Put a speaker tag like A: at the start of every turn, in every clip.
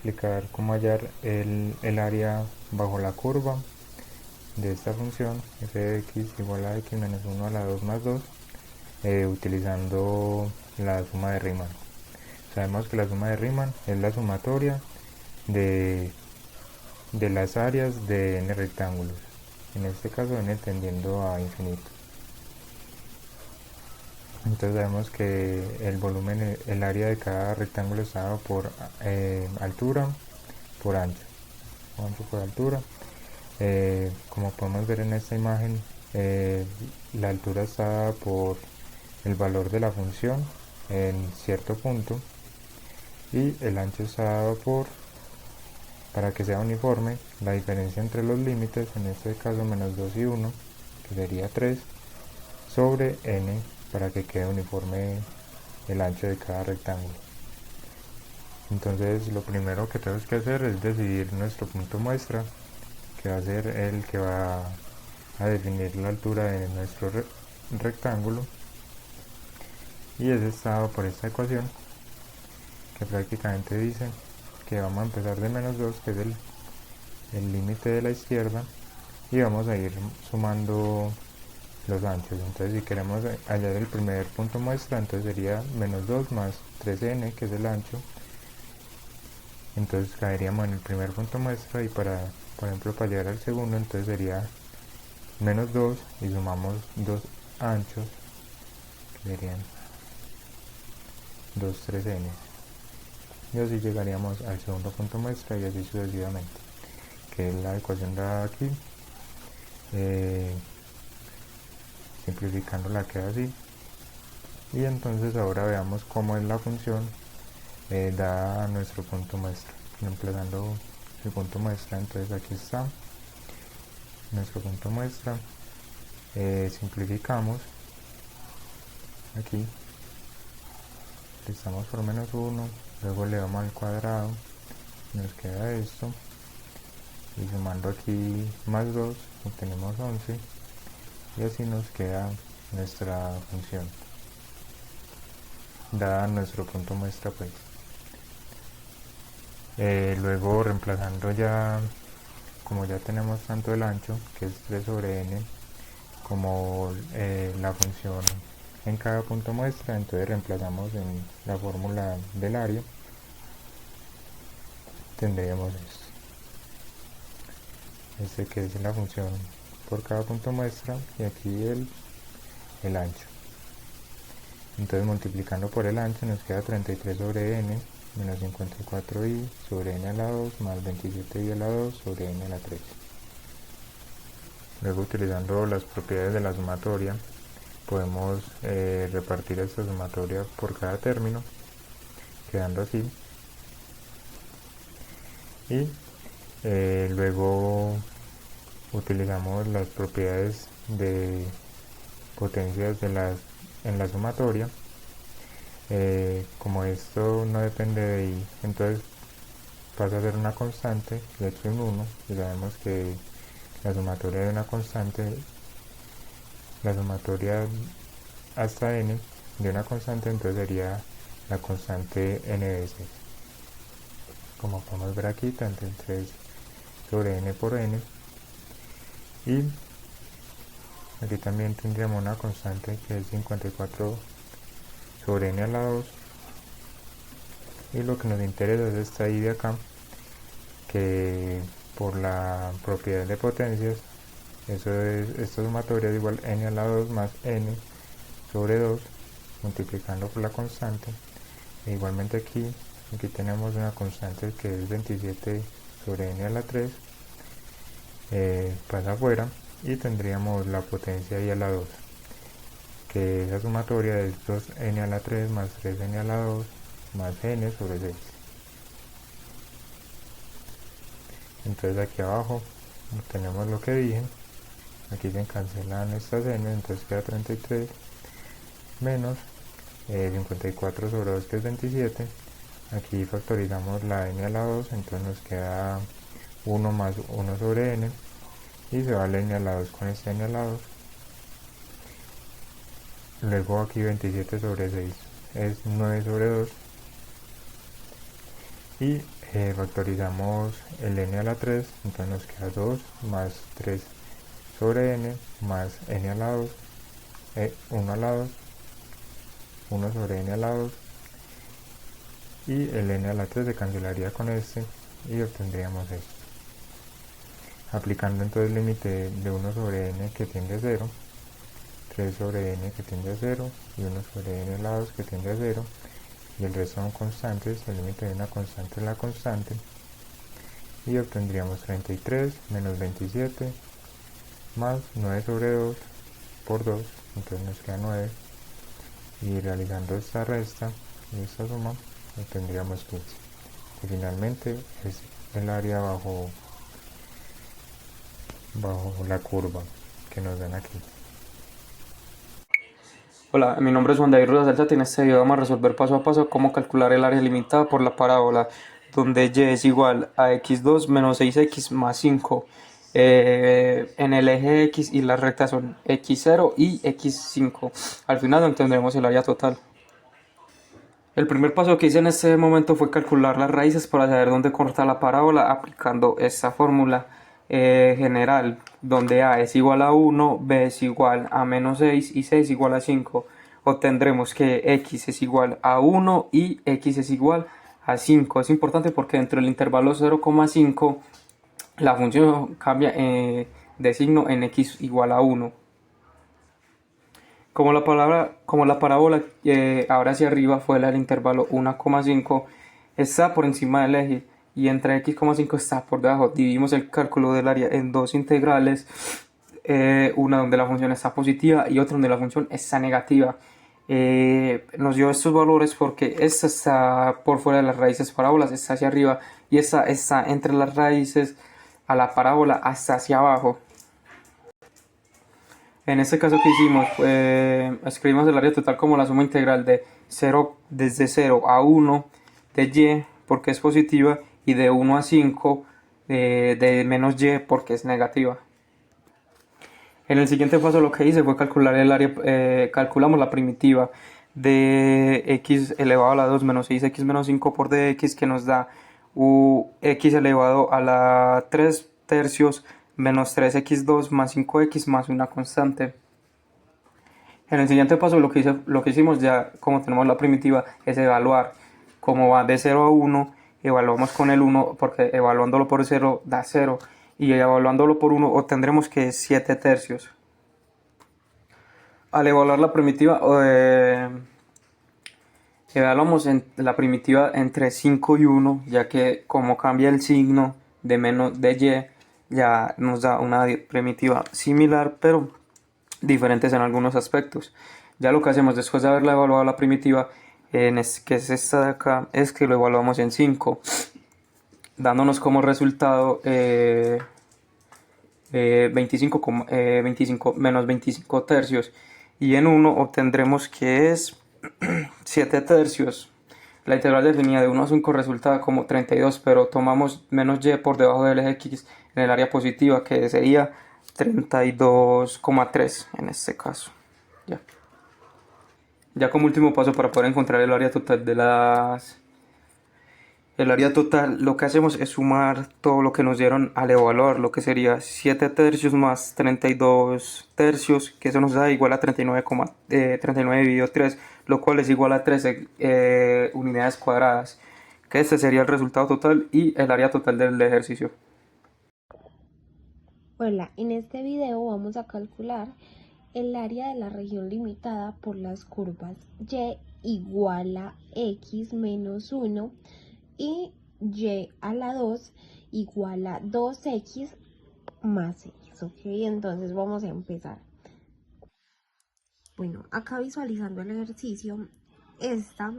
A: explicar cómo hallar el área bajo la curva de esta función f de x igual a x menos 1 a la 2 más 2 utilizando la suma de Riemann. Sabemos que la suma de Riemann es la sumatoria de las áreas de n rectángulos, en este caso n tendiendo a infinito. Entonces sabemos que el volumen, el área de cada rectángulo está dado por altura por ancho por altura. Como podemos ver en esta imagen, la altura está dada por el valor de la función en cierto punto y el ancho está dado por, para que sea uniforme, la diferencia entre los límites, en este caso menos 2 y 1, que sería 3, sobre n, para que quede uniforme el ancho de cada rectángulo. Entonces lo primero que tenemos que hacer es decidir nuestro punto muestra, que va a ser el que va a definir la altura de nuestro rectángulo, y es dado por esta ecuación que prácticamente dice que vamos a empezar de menos 2, que es el límite de la izquierda, y vamos a ir sumando los anchos. Entonces si queremos hallar el primer punto muestra, entonces sería menos 2 más 3n, que es el ancho. Entonces caeríamos en el primer punto muestra, y por ejemplo para llegar al segundo, entonces sería menos 2 y sumamos 2 anchos, que serían 2 3n, y así llegaríamos al segundo punto muestra, y así sucesivamente, que es la ecuación dada aquí. Simplificándola queda así. Y entonces ahora veamos cómo es la función dada nuestro punto muestra, reemplazando el punto muestra. Entonces aquí está nuestro punto muestra. Simplificamos aquí, estamos por menos 1, luego le damos al cuadrado, nos queda esto, y sumando aquí más 2 obtenemos 11, y así nos queda nuestra función dada nuestro punto muestra, pues. Luego reemplazando ya, como ya tenemos tanto el ancho, que es 3 sobre n, como la función en cada punto muestra, entonces reemplazamos en la fórmula del área, tendríamos este que es la función por cada punto muestra, y aquí el ancho. Entonces multiplicando por el ancho nos queda 33 sobre n menos 54i sobre n a la 2 más 27i a la 2 sobre n a la 3. Luego, utilizando las propiedades de la sumatoria, podemos repartir esta sumatoria por cada término, quedando así. Y luego utilizamos las propiedades de potencias en la sumatoria. Como esto no depende de i, entonces pasa a ser una constante, le echo un 1, y sabemos que la sumatoria de una constante, la sumatoria hasta n de una constante, entonces sería la constante n veces. Como podemos ver aquí, tanto el 3 sobre n por n, y aquí también tendríamos una constante que es 54 sobre n a la 2, y lo que nos interesa es esta i de acá, que por la propiedad de potencias, esta sumatoria es igual a n a la 2 más n sobre 2, multiplicando por la constante. E igualmente aquí tenemos una constante que es 27 sobre n a la 3, pasa afuera, y tendríamos la potencia i a la 2, que esa sumatoria es 2n a la 3 más 3n a la 2 más n sobre 6. Entonces aquí abajo tenemos lo que dije, aquí se cancelan estas n, entonces queda 33 menos 54 sobre 2, que es 27. Aquí factorizamos la n a la 2, entonces nos queda 1 más 1 sobre n, y se va la n a la 2 con este n a la 2. Luego aquí 27 sobre 6 es 9 sobre 2, y factorizamos el n a la 3, entonces nos queda 2 más 3 sobre n más n a la 2, 1 a la 2, 1 sobre n a la 2, y el n a la 3 se cancelaría con este y obtendríamos esto. Aplicando entonces el límite de 1 sobre n que tiende a 0, 3 sobre n que tiende a 0 y 1 sobre n a la 2 que tiende a 0, y el resto son constantes, el límite de una constante es la constante, y obtendríamos 33 menos 27 más 9 sobre 2 por 2, entonces nos queda 9, y realizando esta resta y esta suma obtendríamos 15, y finalmente es el área bajo la curva que nos dan aquí.
B: Hola, mi nombre es Juan David Rueda Salzati. En este video vamos a resolver paso a paso cómo calcular el área limitada por la parábola, donde y es igual a x2 menos 6x más 5. En el eje x y las rectas son x0 y x5. Al final obtendremos el área total. El primer paso que hice en este momento fue calcular las raíces para saber dónde corta la parábola aplicando esta fórmula general, donde a es igual a 1, b es igual a menos 6 y c es igual a 5. Obtendremos que x es igual a 1 y x es igual a 5. Es importante porque dentro del intervalo 0,5 la función cambia de signo en x igual a 1. Como la parábola ahora hacia arriba fue el intervalo 1,5, está por encima del eje y entre x,5 está por debajo. Dividimos el cálculo del área en dos integrales, una donde la función está positiva y otra donde la función está negativa. Nos dio estos valores porque esta está por fuera de las raíces parábolas, está hacia arriba, y esta está entre las raíces a la parábola hasta hacia abajo. En este caso que hicimos, escribimos el área total como la suma integral de 0, desde 0 a 1 de y porque es positiva, y de 1 a 5 de menos y porque es negativa. En el siguiente paso lo que hice fue calcular el área, calculamos la primitiva de x elevado a la 2 menos 6x menos 5 por dx, que nos da x elevado a la 3 tercios menos 3x2 más 5x más una constante. En el siguiente paso lo que hicimos, ya como tenemos la primitiva, es evaluar. Como va de 0 a 1, evaluamos con el 1, porque evaluándolo por 0 da 0, y evaluándolo por 1 obtendremos que es 7 tercios. Al evaluar la primitiva, evaluamos la primitiva entre 5 y 1, ya que como cambia el signo de menos de y, ya nos da una primitiva similar, pero diferentes en algunos aspectos. Ya lo que hacemos después de haberla evaluado la primitiva, que es esta de acá, es que lo evaluamos en 5, dándonos como resultado 25 menos 25 tercios, y en 1 obtendremos que es 7 tercios. La integral definida de 1 a 5 resulta como 32, pero tomamos menos y por debajo del eje x en el área positiva, que sería 32,3 en este caso. Ya como último paso, para poder encontrar el área total lo que hacemos es sumar todo lo que nos dieron al evaluar, lo que sería 7 tercios más 32 tercios, que eso nos da igual a 39 dividido 3, lo cual es igual a 13 unidades cuadradas, que este sería el resultado total y el área total del ejercicio.
C: Hola, en este video vamos a calcular el área de la región limitada por las curvas y igual a x menos 1 y y a la 2 igual a 2x más x, ¿ok? Entonces vamos a empezar. Bueno, acá visualizando el ejercicio, esta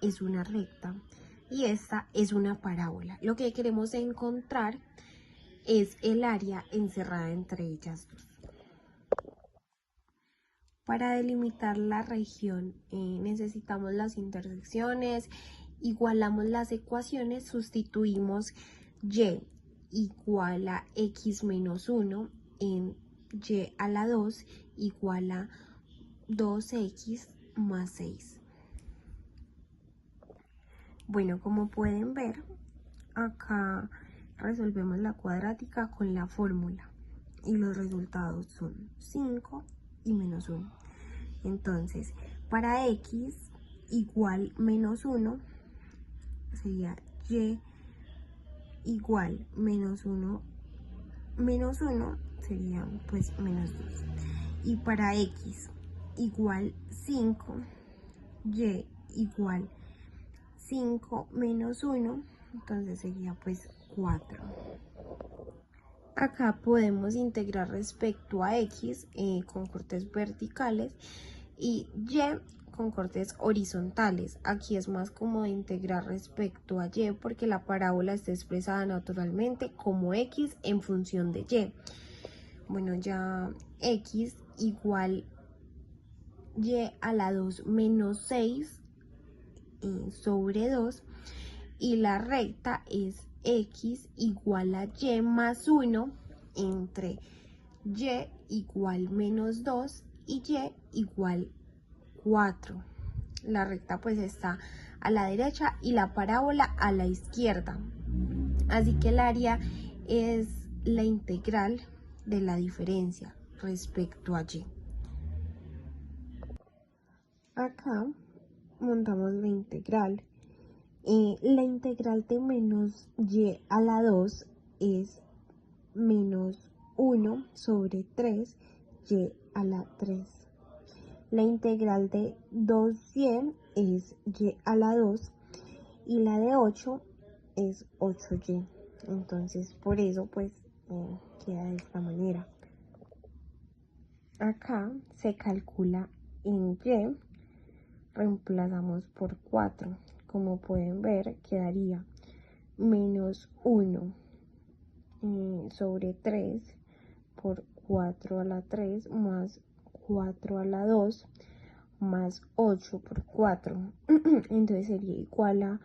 C: es una recta y esta es una parábola. Lo que queremos encontrar es el área encerrada entre ellas dos. Para delimitar la región necesitamos las intersecciones, igualamos las ecuaciones, sustituimos y igual a x menos 1 en y a la 2 igual a 2x más 6. Bueno, como pueden ver, acá resolvemos la cuadrática con la fórmula y los resultados son 5 y menos 1. Entonces, para x igual menos 1 sería y igual menos 1 sería pues menos 2. Y para x igual 5, y igual 5 menos 1, entonces sería pues 4. Acá podemos integrar respecto a x con cortes verticales y y con cortes horizontales. Aquí es más cómodo integrar respecto a y porque la parábola está expresada naturalmente como x en función de y. Bueno, ya x igual y a la 2 menos 6 sobre 2 y la recta es x igual a y más 1 entre y igual menos 2 y y igual 4. La recta pues está a la derecha y la parábola a la izquierda. Así que el área es la integral de la diferencia respecto a y. Acá montamos la integral. La integral de menos y a la 2 es menos 1 sobre 3 y a la 3. La integral de 2y es y a la 2 y la de 8 es 8y. Entonces, por eso, pues, queda de esta manera. Acá se calcula en y, reemplazamos por 4. Como pueden ver, quedaría menos 1 sobre 3 por 4 a la 3 más 4 a la 2 más 8 por 4. Entonces sería igual a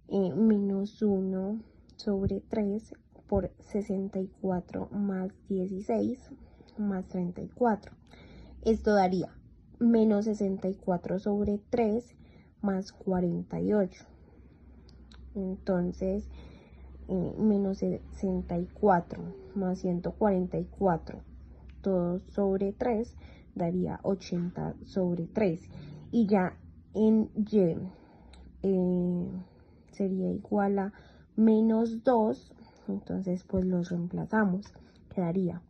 C: menos 1 sobre 3 por 64 más 16 más 34. Esto daría menos 64 sobre 3 más 48. Entonces, menos 64 más 144, todo sobre 3, daría 80 sobre 3. Y ya en y sería igual a menos 2, entonces pues los reemplazamos. Quedaría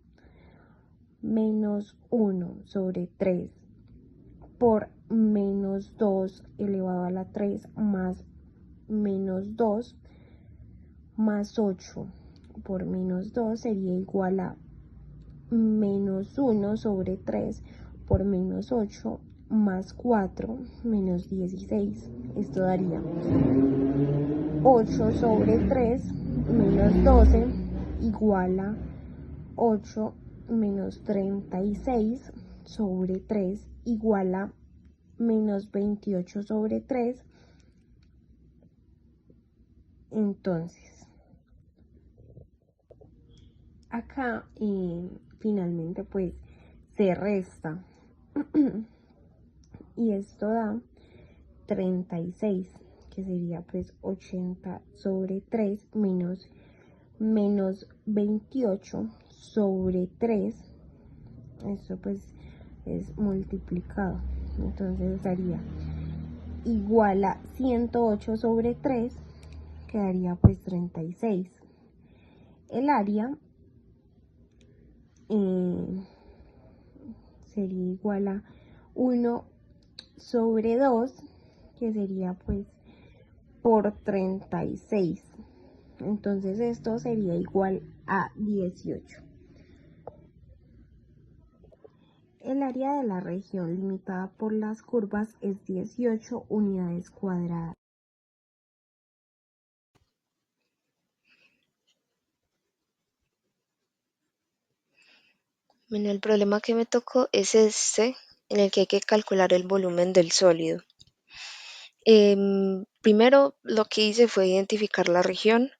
C: menos 1 sobre 3 por menos 2 elevado a la 3 más menos 2 más 8 por menos 2 sería igual a menos 1 sobre 3 por menos 8 más 4 menos 16. Esto daría 8 sobre 3 menos 12 igual a 8 menos 36 sobre 3 igual a menos 28 sobre 3. Entonces, acá finalmente pues se resta y esto da 36, que sería pues 80 sobre 3 menos 28 sobre 3. Esto pues es multiplicado, entonces daría igual a 108 sobre 3, quedaría pues 36. El área sería igual a 1 sobre 2, que sería pues por 36. Entonces esto sería igual a 18. El área de la región limitada por las curvas es 18 unidades cuadradas.
D: Bueno, el problema que me tocó es este, en el que hay que calcular el volumen del sólido. Primero lo que hice fue identificar la región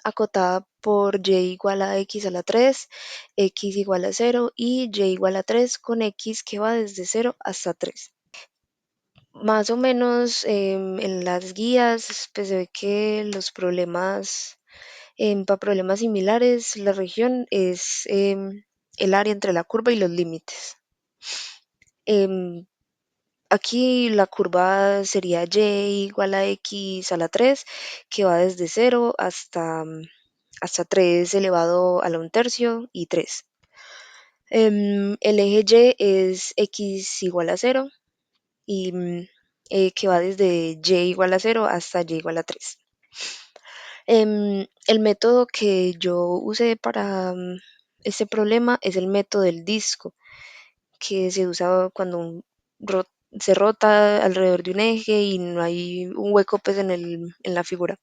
D: acotada por y igual a x a la 3, x igual a 0 y y igual a 3 con x que va desde 0 hasta 3. Más o menos en las guías pues se ve que los problemas, para problemas similares, la región es el área entre la curva y los límites. Em, Aquí la curva sería y igual a x a la 3, que va desde 0 hasta 3 elevado a la 1/3 y 3. El eje y es x igual a 0 y que va desde y igual a 0 hasta y igual a 3. El método que yo usé para este problema es el método del disco, que se usa cuando se rota alrededor de un eje y no hay un hueco pues en la figura.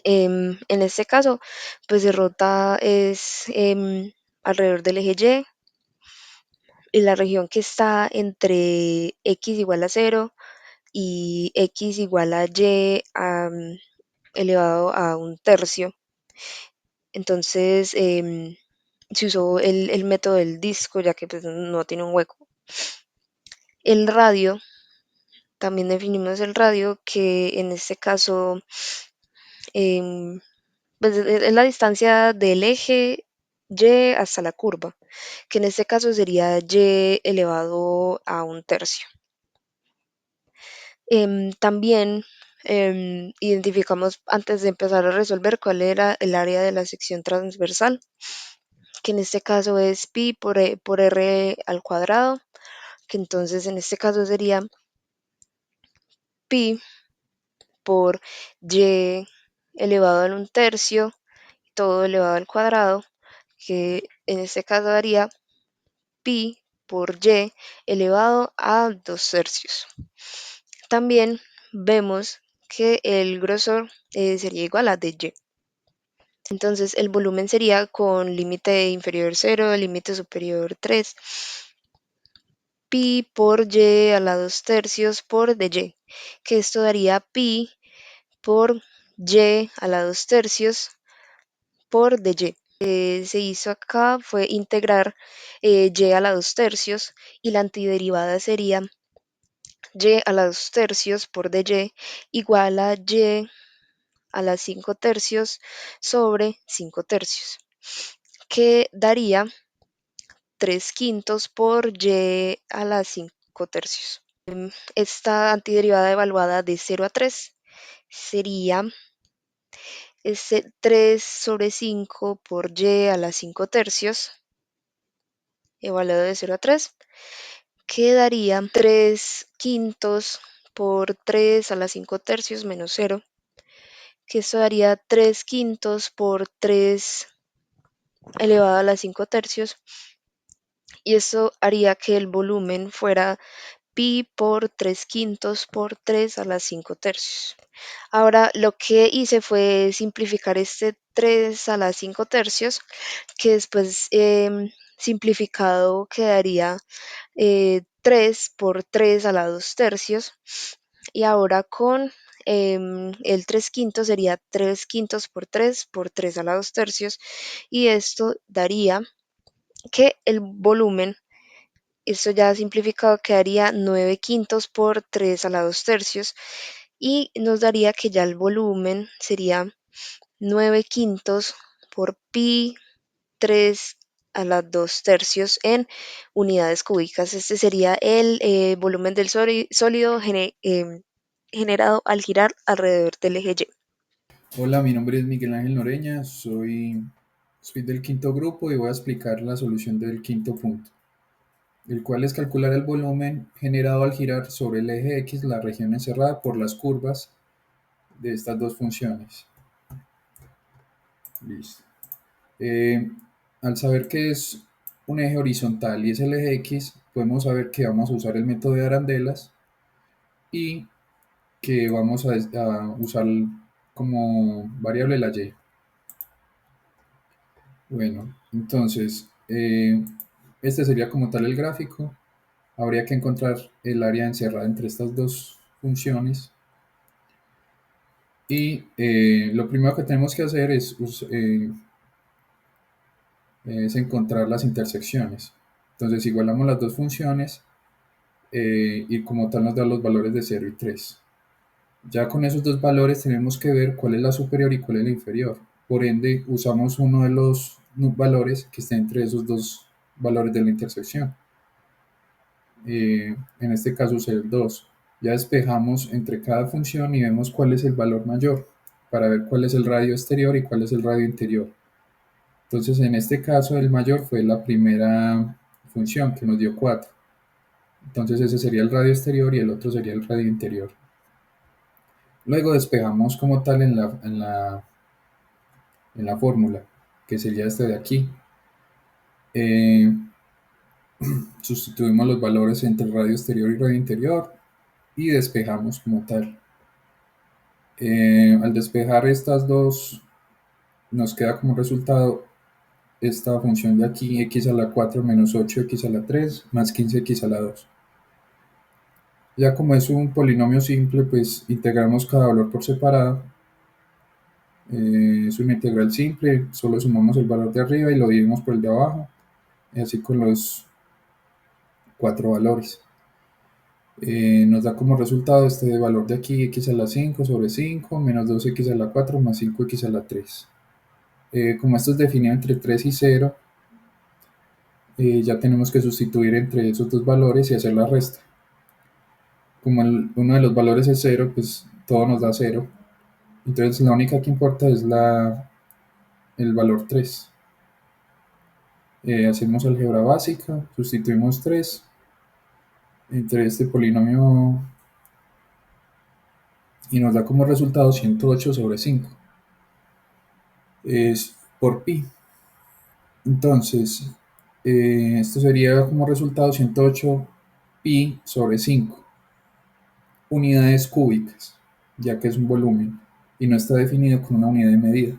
D: En este caso, pues se rota es alrededor del eje y la región que está entre x igual a 0 y x igual a y elevado a 1/3. Entonces, se usó el método del disco, ya que pues, no tiene un hueco. El radio, también definimos el radio, que en este caso em, pues, es la distancia del eje y hasta la curva, que en este caso sería y elevado a 1/3. También identificamos antes de empezar a resolver cuál era el área de la sección transversal, que en este caso es pi por r al cuadrado, que entonces en este caso sería pi por y elevado a 1/3, todo elevado al cuadrado, que en este caso daría pi por y elevado a 2/3. También vemos que el grosor sería igual a dy. Entonces el volumen sería con límite inferior 0, límite superior 3, pi por y a la 2/3 por dy, que esto daría pi por y a la 2/3 por dy. Se hizo acá fue integrar y a la 2/3 y la antiderivada sería y a la 2/3 por dy igual a y a la 5/3 sobre 5/3, que daría 3/5 por y a la 5/3. Esta antiderivada evaluada de 0 a 3 sería 3 sobre 5 por y a la 5/3, evaluado de 0 a 3, que daría 3/5 por 3 a la 5/3 menos 0, que esto daría 3/5 por 3 elevado a la 5/3, y eso haría que el volumen fuera pi por 3/5 por 3 a la 5/3. Ahora lo que hice fue simplificar este 3 a la 5/3, que después simplificado quedaría 3 por 3 a la 2/3, y ahora con el 3/5 sería 3/5 por 3 a la 2/3, y esto daría que el volumen, esto ya simplificado, quedaría 9/5 por 3 a la 2/3, y nos daría que ya el volumen sería 9/5 por pi 3 a la 2/3 en unidades cúbicas. Este sería el volumen del sólido generado al girar alrededor del eje Y.
E: Hola, mi nombre es Miguel Ángel Noreña, soy del quinto grupo y voy a explicar la solución del quinto punto, el cual es calcular el volumen generado al girar sobre el eje X la región encerrada por las curvas de estas dos funciones. Listo. Eh, Al saber que es un eje horizontal y es el eje X, podemos saber que vamos a usar el método de arandelas y que vamos a usar como variable la y. Bueno, entonces, este sería como tal el gráfico. Habría que encontrar el área encerrada entre estas dos funciones. Y lo primero que tenemos que hacer es encontrar las intersecciones. Entonces, igualamos las dos funciones y como tal nos da los valores de 0 y 3. Ya con esos dos valores tenemos que ver cuál es la superior y cuál es la inferior. Por ende, usamos uno de los valores que está entre esos dos valores de la intersección. En este caso es el 2. Ya despejamos entre cada función y vemos cuál es el valor mayor para ver cuál es el radio exterior y cuál es el radio interior. Entonces, en este caso, el mayor fue la primera función que nos dio 4. Entonces, ese sería el radio exterior y el otro sería el radio interior. Luego despejamos como tal en la fórmula, que sería este de aquí. Sustituimos los valores entre radio exterior y radio interior y despejamos como tal. Al despejar estas dos, nos queda como resultado esta función de aquí, x a la 4 menos 8x a la 3 más 15x a la 2. Ya como es un polinomio simple, pues integramos cada valor por separado. Es una integral simple, solo sumamos el valor de arriba y lo dividimos por el de abajo, y así con los 4 valores. Nos da como resultado este valor de aquí, x a la 5 sobre 5 menos 2x a la 4 más 5x a la 3. Como esto es definido entre 3 y 0, ya tenemos que sustituir entre esos dos valores y hacer la resta. Como uno de los valores es 0, pues todo nos da 0. Entonces la única que importa es el valor 3. Hacemos álgebra básica, sustituimos 3 entre este polinomio y nos da como resultado 108 sobre 5. Es por pi. Entonces, esto sería como resultado 108 pi sobre 5 unidades cúbicas, ya que es un volumen y no está definido con una unidad de medida.